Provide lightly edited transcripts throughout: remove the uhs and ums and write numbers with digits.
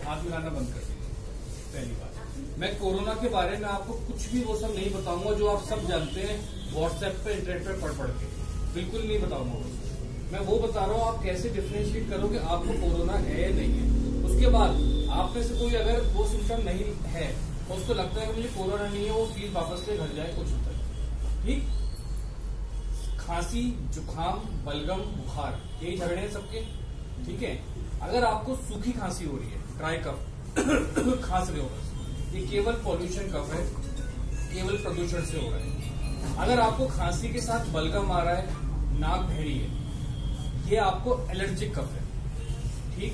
हाथ मिलाना बंद कर दीजिए। पहली बात, मैं कोरोना के बारे में आपको कुछ भी वो सब नहीं बताऊंगा जो आप सब जानते हैं व्हाट्सएप पे इंटरनेट पे पढ़ के, बिल्कुल नहीं बताऊंगा वो। मैं वो बता रहा हूँ आप कैसे डिफरेंशिएट करो कि आपको कोरोना है या नहीं है। उसके बाद आप में से कोई अगर वो सिम्टम नहीं है, उसको लगता है कि मुझे कोरोना नहीं है, वो प्लीज वापस से घर जाए, कुछ होता है। ठीक, खांसी, जुकाम, बलगम, बुखार, यही झगड़े हैं सबके। ठीक है, अगर आपको सूखी खांसी हो रही है, ड्राई कफ खांस रहे हो, बस ये केवल पॉल्यूशन कफ है, केवल प्रदूषण से हो रहा है। अगर आपको खांसी के साथ बलगम आ रहा है, नाक बह रही है, ये आपको एलर्जिक कफ है। ठीक,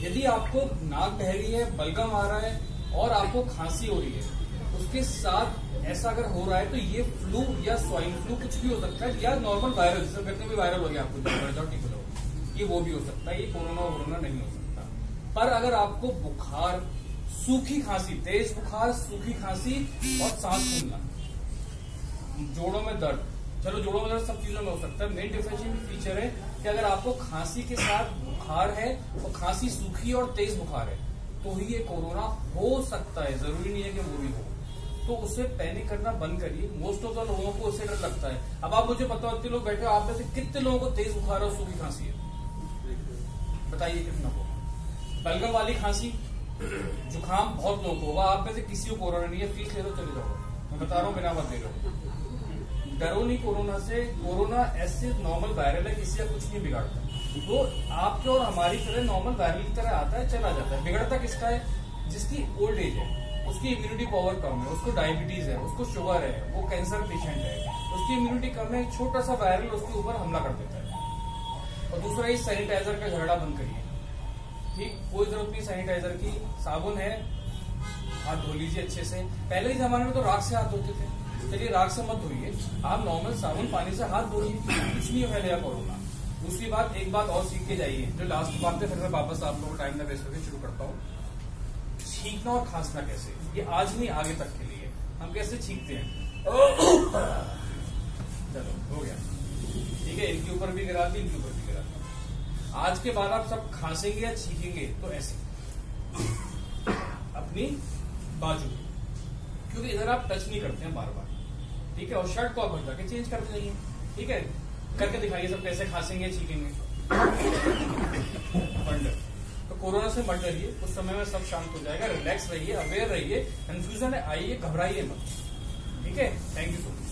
यदि आपको नाक बह रही है, बलगम आ रहा है और आपको खांसी हो रही है, उसके साथ ऐसा अगर हो रहा है तो ये फ्लू या स्वाइन फ्लू कुछ भी हो सकता है, या नॉर्मल वायरल, जिसे कहते हैं वायरल हो गया आपको, ठीक हो, ये वो भी हो सकता है। ये कोरोना नहीं हो सकता। पर अगर आपको बुखार, सूखी खांसी, तेज बुखार, सूखी खांसी और सांस फूलना, जोड़ों में दर्द, चलो जोड़ों में दर्द सब चीजों में हो सकता है। मेन डिफरेंशिएटिंग फीचर है कि अगर आपको खांसी के साथ बुखार है और खांसी सूखी और तेज बुखार है तो ही ये कोरोना हो सकता है, जरूरी नहीं है कि वो भी हो। तो उससे पैनिक करना बंद करिए। मोस्ट ऑफ द लोगों को उससे डर लगता है। अब आप मुझे बताओ, इतने लोग बैठे हो, आप में से कितने लोगों को तेज बुखार और सूखी खांसी है? बताइए कितना को। बलगम वाली खांसी, जुकाम बहुत लोगों को होगा, आप में से किसी को कोरोना नहीं है, फीस ले लो चले जाओ। मैं बता रहा हूँ, बिना मत ले लो, डरो नहीं कोरोना से। कोरोना ऐसे नॉर्मल वायरल है, किसी का कुछ नहीं बिगाड़ता। वो आपके और हमारी तरह नॉर्मल वायरल की तरह आता है, चला जाता है। बिगड़ता किसका है? जिसकी ओल्ड एज है, उसकी इम्यूनिटी पावर कम है, उसको डायबिटीज है, उसको शुगर है, वो कैंसर पेशेंट है, उसकी इम्यूनिटी कम है, छोटा सा वायरल उसके ऊपर हमला कर देता है। और दूसरा, ये सैनिटाइजर का झगड़ा बंद करिए। ठीक, कोई जरूरत नहीं सैनिटाइजर की, साबुन है, हाथ धो लीजिए अच्छे से। पहले के जमाने में तो राख से हाथ धोते थे, चलिए राख से मत धोइए, आप नॉर्मल साबुन पानी से हाथ धोइए, कुछ नहीं फैलेगा कोरोना। दूसरी बात, एक बात और सीख के जाइए, जो लास्ट बात है, फिर मैं वापस आप लोगों को टाइम ना वेस्ट करके शुरू करता हूँ। छींकना और खांसना कैसे, ये आज नहीं आगे तक के लिए। हम कैसे छींकते हैं? चलो हो गया, ठीक है, इनके ऊपर भी गिरा दी, इनके ऊपर भी गिरा दी। आज के बाद आप सब खांसेंगे या छींकेंगे तो ऐसे अपनी बाजू, क्योंकि इधर आप टच नहीं करते हैं बार बार। ठीक है, और शर्ट को आप भर जाके चेंज करते जाइए। ठीक है, करके दिखाइए सब कैसे खांसेंगे छींकेंगे। तो कोरोना से मत डरिए, उस समय में सब शांत हो जाएगा। रिलैक्स रहिए, अवेयर रहिए, कंफ्यूजन है आइए, घबराइए मत। ठीक है, थैंक यू सो मच।